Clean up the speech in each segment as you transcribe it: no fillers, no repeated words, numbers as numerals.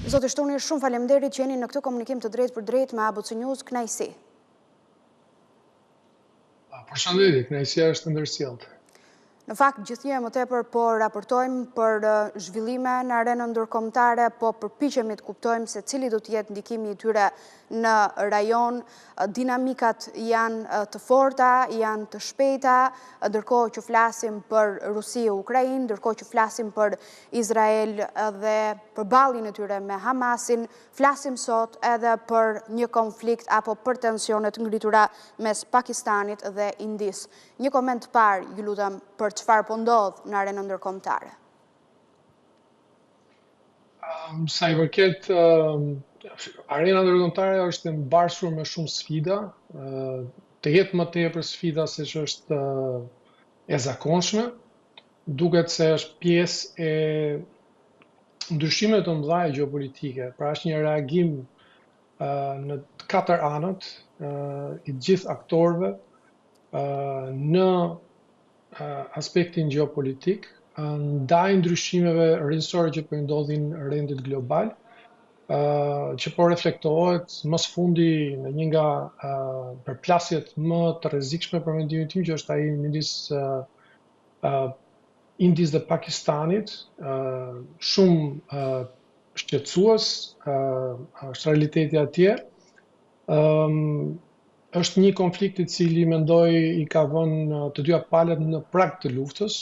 Zotë Shtuni, shumë faleminderit që jeni në këtë komunikim të drejtë për drejtë me ABC News. Kënaqësi. Përshëndetje, kënaqësia është ndërsjellë. Në fakt, gjithnjë më tepër po raportojmë për zhvillime në arenën ndërkombëtare, po përpiqemi të kuptojmë se cili do të jetë ndikimi i tyre në rajon. Dinamikat janë të forta, janë të shpejta, ndërkohë që flasim për Rusi e Ukrainë, ndërkohë që flasim për Izrael dhe përballjen e tyre me Hamasin, flasim sot edhe për një konflikt apo për tensionet ngritura mes Pakistanit dhe Indis. Një koment parë, ju lutem, për çfarë po ndodh në arenën ndërkombëtare? Sa i përket arena ndërkombëtare është e mbarshur me shumë sfida, të jetë më tepër sfida se që është e zakonshme, duket se është pjesë e ndryshime të mëdha gjeopolitike. Pra është një reagim në katër anët i gjithë aktorëve në aspektin gjeopolitik, ndaj ndryshimeve rrjedhësore që po ndodhin në rendit global, që po reflektohet më së fundi në një nga përplasjet më të rrezikshme për mendimin tim, që është ai midis Indis dhe Pakistanit, shumë shqetësues, është realiteti atje. Është një konflikt i cili mendoj i ka vënë të dyja palët në prag të luftës,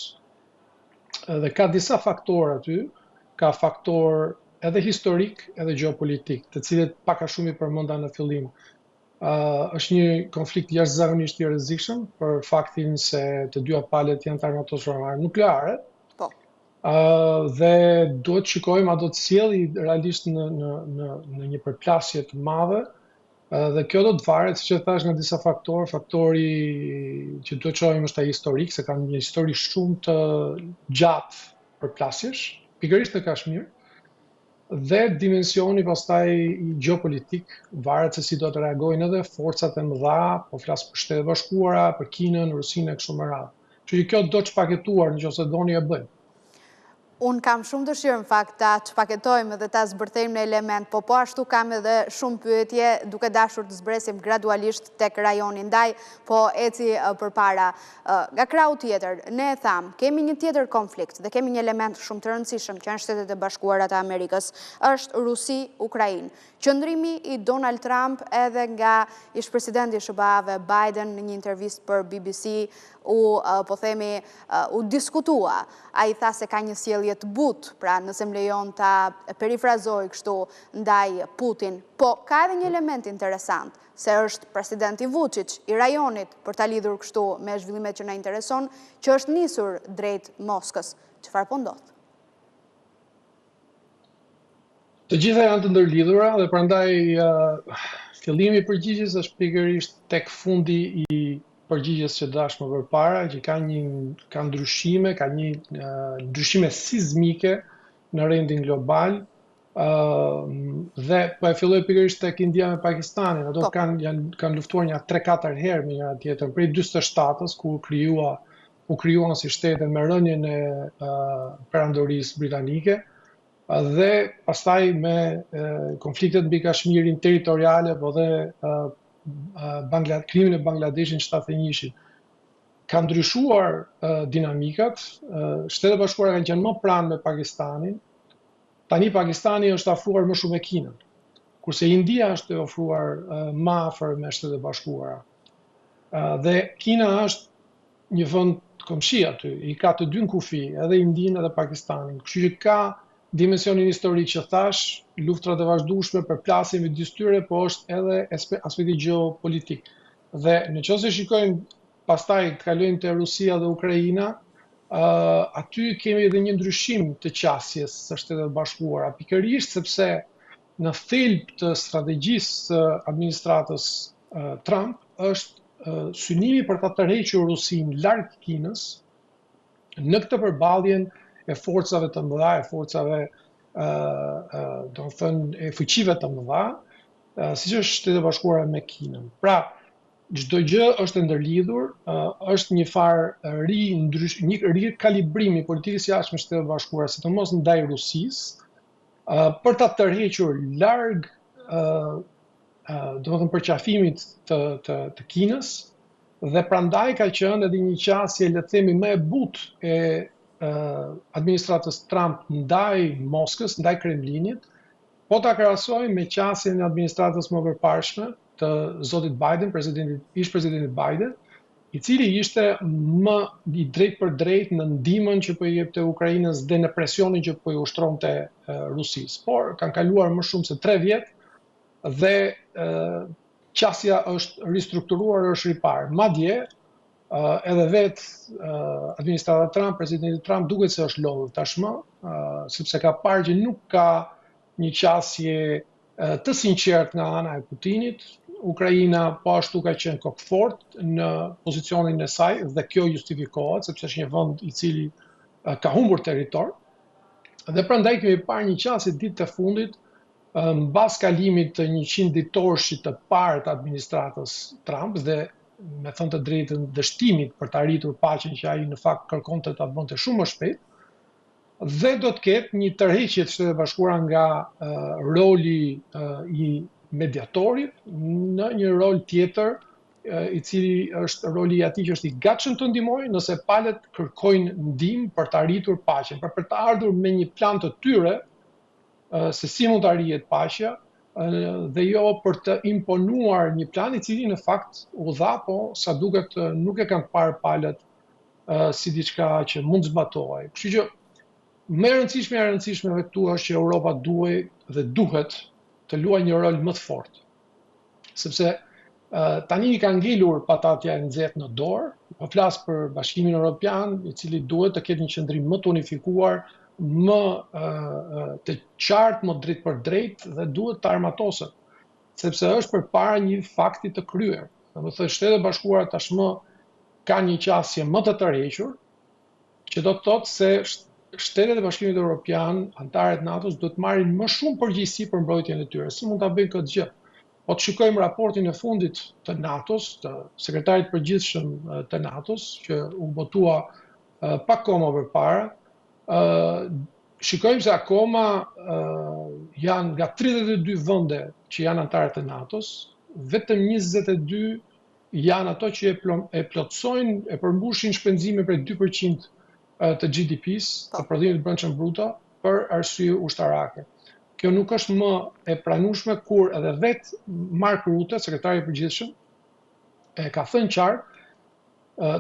dhe ka disa faktorë aty, ka faktor edhe historik edhe gjeopolitik, të cilët pak a shumë i përmenda në fillim. Është një konflikt jashtëzakonisht i rrezikshëm për faktin se të dyja palët janë të armatuar nukleare. Dhe duhet shikojmë a do të sjellë realisht në një përplasje të madhe, dhe kjo do të varet, siç e thash, nga disa faktorë. Faktori që duhet shohim është ai historik, se kanë një histori shumë të gjatë përplasjesh, pikërisht në Kashmir, dhe dimensioni pastaj gjeopolitik, varet se si do të reagojnë edhe forcat e mëdha, po flas për Shtetet Bashkuara, për Kinën, Rusinë e kështu me radhë. Kështu që kjo do të shpaketuar nëse doni e bëjmë. Unë kam shumë dëshirë në fakt ta çpaketojmë dhe ta zbërthejmë në element, po ashtu kam edhe shumë pyetje duke dashur të zbresim gradualisht tek rajoni. Ndaj, po eci përpara. Nga krahu tjetër, ne e tham, kemi një tjetër konflikt dhe kemi një element shumë të rëndësishëm që janë Shtetet e Bashkuara të Amerikës, është Rusi-Ukrainë. Qëndrimi i Donald Trump edhe nga ish-presidenti i SBA-ve Biden në një intervistë për BBC u diskutua. Ai tha se ka një sjellje të butë, pra nëse më lejon ta perifrazoj kështu ndaj Putin. Po ka edhe një element interesant, se është presidenti Vučić i rajonit, për ta lidhur kështu me zhvillimet që na intereson, që është nisur drejt Moskës. Çfarë po ndodh? Të gjitha janë të ndërlidhura dhe prandaj fillimi i përgjigjes është pikërisht tek fundi i përgjigjes që dash më përpara, që ka ndryshime, ka një ndryshime sismike në rendin global, dhe po e filloi pikërisht tek India me Pakistanin. Ato kanë luftuar një 3-4 herë me njëra tjetrën prej 47-s, ku u krijuan si shtete me rënien e perandorisë britanike, dhe pastaj me konfliktet mbi Kashmirin territoriale, po dhe krimin e Bangladeshit 71-shin. Ka ndryshuar dinamikat, Shtetet e Bashkuara kanë qenë më pranë me Pakistanin, tani Pakistani është afruar më shumë me Kinën, kurse India është ofruar më afër me Shtetet e Bashkuara. Dhe Kina është një vend komshi aty, i ka të dy në kufi, edhe Indinë edhe Pakistanin. Kështu që ka dimensionin historik që thash, luftrat e vazhdueshme, përplasje midis tyre, po është edhe aspekti gjeopolitik. Dhe nëse shikojmë pastaj të kalojmë te Rusia dhe Ukraina, aty kemi edhe një ndryshim të qasjes së Shtetet e Bashkuara, pikërisht sepse në thelb të strategjisë së administratës Trump është synimi për ta tërhequr Rusinë larg Kinës në këtë përballjen e forcave të mëdha, e forcave, do të thënë, e fuqive të mëdha, siç është Shtetet e Bashkuara me Kinën. Pra, çdo gjë është e ndërlidhur, është një farë një rikalibrim i politikës jashtme të Shtetit Bashkuar, sidomos ndaj Rusisë, për ta tërhequr larg domethënë përqafimit të Kinës, dhe prandaj ka qenë edhe një qasje, le të themi, më e butë e administratës Trump ndaj Moskës, ndaj Kremlinit, po ta krahasojmë me qasjen e administratës më përparshme të zotit Biden, ish presidentit Biden, i cili ishte më i drejt për drejt në ndihmën që po i jepte Ukrainës dhe në presionin që po i ushtronte Rusisë. Por kanë kaluar më shumë se 3 vjet dhe qasja është ristrukturuar, është ripar. Madje edhe vetë administrata Trump, presidenti Trump, duket se është lodhur tashmë, sepse ka parë që nuk ka një qasje të sinqert nga ana e Putinit. Ukraina po ashtu ka qenë kokëfort në pozicionin e saj dhe kjo justifikohet sepse është një vend i cili ka humbur territor. Dhe prandaj kemi parë një qasje ditë të fundit mbas kalimit të 100 ditorëshit të parë të administratës Trump dhe me thënë të drejtën dështimit për të arritur paqen që ai në fakt kërkonte ta bënte shumë më shpejt. Dhe do të ketë një tërheqje të Shtetet Bashkuara nga roli i mediatorit në një rol tjetër, i cili është roli i atij që është i gatshëm të ndihmojë nëse palët kërkojnë ndihmë për të arritur paqen, për të ardhur me një plan të tyre se si mund të arrihet paqja dhe jo për të imponuar një plan i cili në fakt u dha, po sa duket nuk e kanë parë palët si diçka që mund zbatohej. Kështu që më e rëndësishme këtu është që Europa duhet të luajë një rol më të fortë. Sepse tani i ka ngelur patatja e nxehtë në dorë, po flas për Bashkimin Evropian, i cili duhet të ketë një qendrim më të unifikuar, më të qartë, më drejt për drejt dhe duhet të armatoset, sepse është përpara një fakti të kryer. Domethënë Shtetet Bashkuara tashmë kanë një qasje më të tërhequr, që do të thotë se Shtetet e Bashkimit Evropian, antarët NATO-s, do të marrin më shumë përgjegjësi për mbrojtjen e tyre. Si mund ta bëjnë këtë gjë? Po të shikojmë raportin e fundit të NATO-s, të sekretarit përgjithshëm të NATO-s, që u botua pak kohë më përpara, shikojmë se akoma janë nga 32 vende që janë antarët të NATO-s, vetëm 22 janë ato që e plotësojnë, e përmbushin shpenzime për 2% të GDP-s, të prodhimit brendshëm bruto, për arsye ushtarake. Kjo nuk është më e pranueshme kur edhe vetë Mark Rutte, sekretari i përgjithshëm, e ka thënë qartë,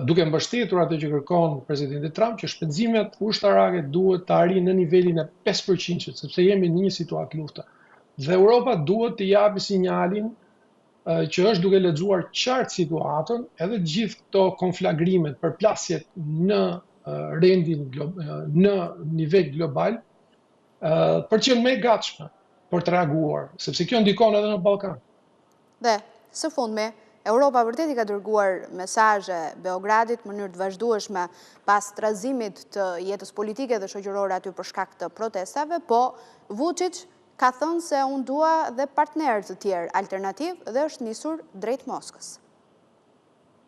duke mbështetur atë që kërkon presidenti Trump, që shpenzimet ushtarake duhet të arrijnë në nivelin e 5%, sepse jemi në një situatë lufte. Dhe Europa duhet të japi sinjalin që është duke lexuar qartë situatën, edhe të gjithë këto konflagrimet, përplasjet në rendin në nivel global, për që në me gatshme për të reaguar, sepse kjo ndikon edhe në Ballkan. Dhe, së fundmi, Europa vërtet i ka dërguar mesazhe Beogradit në mënyrë të vazhdueshme pas trazimit të jetës politike dhe shoqërore aty për shkak të protestave, po Vučić ka thënë se unë dua dhe partnerë të tjerë alternativ dhe është nisur drejt Moskës.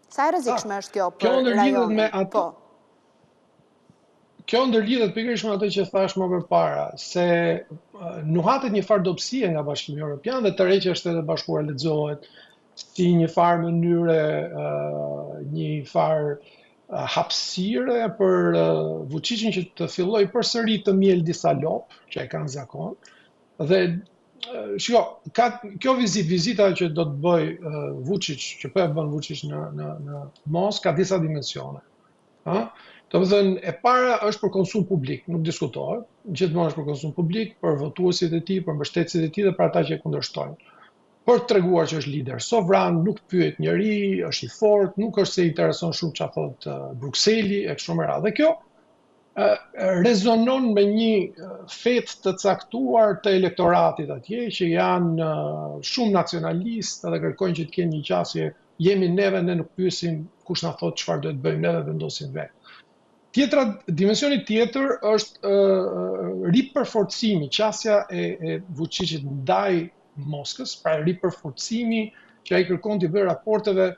Sa e rrezikshme është kjo për rajonin? Po. Kjo ndërlidhet pikërisht me atë që thash më përpara, se nuhatet një farë dobësie nga Bashkimi Evropian dhe tërheqja e Shtetet Bashkuara lexohet si një farë mënyre, një farë hapësire për Vučićin që të filloj përsëri të miel disa lop, që e kanë zakon. Dhe shiko, kjo vizita që do të bëj Vučić, që po e bën Vučić në Moskë, ka disa dimensione. Do të thënë, e para është për konsum publik, nuk diskutohet, gjithmonë është për konsum publik, për votuesit e tij, për mbështetësit e tij dhe për ata që e kundërshtojnë. Për të treguar që është lider sovran, nuk pyet njeri, është i fortë, nuk është se i intereson shumë çfarë thotë Brukseli e kështu me radhë. Dhe kjo rezonon me një fetë të caktuar të elektoratit atje, që janë shumë nacionalistë dhe kërkojnë që të kenë një qasje, jemi neve, ne nuk pyesim kush na thotë çfarë duhet bëjmë, ne vendosim vetë. Dimensioni tjetër është ripërforcimi, qasja e Vučićit ndaj Moskës, pra ripërforcimi që ai kërkon të bëjë raporteve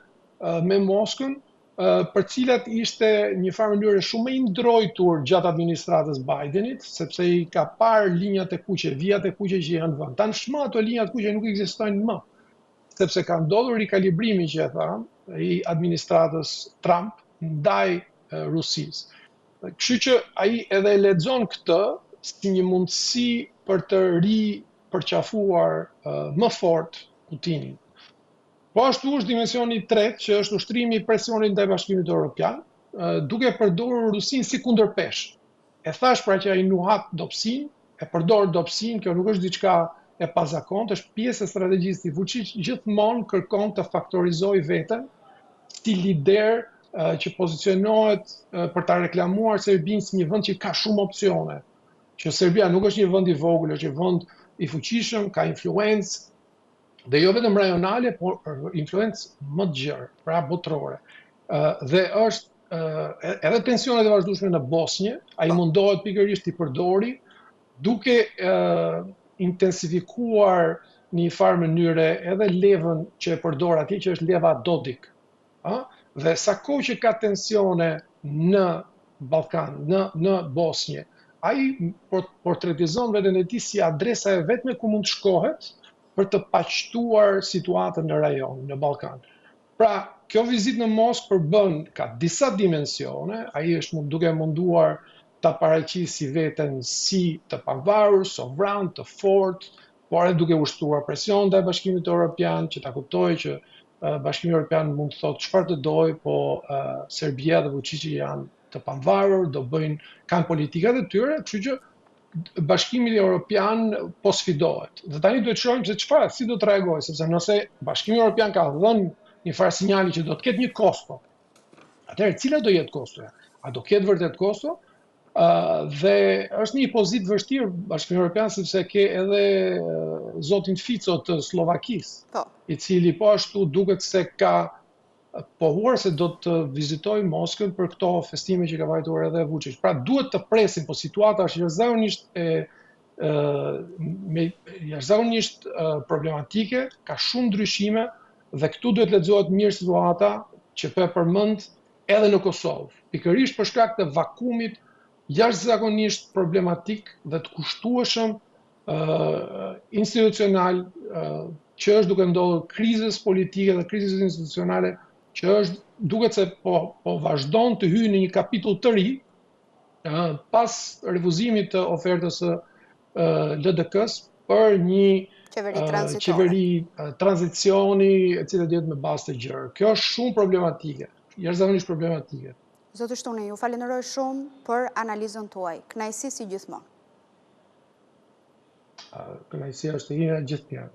me Moskën, për cilat ishte një farë mënyrë shumë e ndrojtur gjatë administratës Bidenit, sepse i ka parë linjat e kuqe, vijat e kuqe që janë vënë. Tashmë ato linjat kuqe nuk ekzistojnë më, sepse ka ndodhur rikalibrimi që e thamë, i administratës Trump ndaj Rusisë. Kështu që ai edhe e lexon këtë si një mundësi për të përqafuar më fort Putinin. Po ashtu është dimensioni tretë, që është ushtrimi i presionit ndaj Bashkimit Evropian, duke përdorur Rusinë si kundërpeshë. E thash pra që ai nuhat dobësinë, e përdor dobësinë, kjo nuk është diçka e pazakontë, është pjesë e strategjisë së Vučić, gjithmonë kërkon të faktorizojë veten si lider që pozicionohet për ta reklamuar Serbinë si një vend që ka shumë opsione. Që Serbia nuk është një vend i vogël, është një vend i fuqishëm, ka influencë, dhe jo vetëm rajonale, por influencë më të gjerë, pra botërore. Dhe është edhe tensionet e vazhdueshme në Bosnjë, ai mundohet pikërisht i përdori, duke intensifikuar në një farë mënyre edhe levën që e përdor atje, që është leva Dodik. Dhe sa kohë që ka tensione në Ballkan, në Bosnjë, ai portretizon veten e tij si adresa e vetme ku mund të shkohet për të paqtuar situatën në rajon, në Ballkan. Pra, kjo vizitë në Moskë përbën ka disa dimensione, ai është duke munduar ta paraqisë veten si të pavarur, sovran, të fortë, por edhe duke ushtruar presion ndaj Bashkimit Evropian, që ta kuptojë që Bashkimi Evropian mund të thotë çfarë të dojë, po Serbia dhe Vučići janë të pavarur, kanë politikat e tyre, kështu që Bashkimi Evropian po sfidohet. Dhe tani duhet të shohim se çfarë, si do të reagojë, sepse nëse Bashkimi Evropian ka dhënë një farë sinjali që do të ketë një kosto, atëherë cila do jetë kostoja? A do ketë vërtet kosto? Dhe është një pozitë vështirë Bashkimi Evropian, sepse ke edhe zotin Fico të Slovakisë, i cili po ashtu duket se ka pohuar se do të vizitoj Moskën për këto festime që ka vajtuar edhe Vučić. Pra duhet të presim, po situata është jashtëzakonisht problematike, ka shumë ndryshime dhe këtu duhet lexohet mirë situata që po e përmend edhe në Kosovë. Pikërisht për shkak të vakumit jashtëzakonisht problematik dhe të kushtueshëm institucional që është duke ndodhur krizës politike dhe krizës institucionale, që është duket se po vazhdon të hyjë në një kapitull të ri pas refuzimit të ofertës së LDK-s për një qeveri tranzicioni e cila do jetë me bazë të gjerë. Kjo është shumë problematike, jashtëzakonisht problematike. Zotë Shtuni, ju falenderoj shumë për analizën tuaj. Kënaqësi si gjithmonë. Kënaqësia është e ime gjithnjë.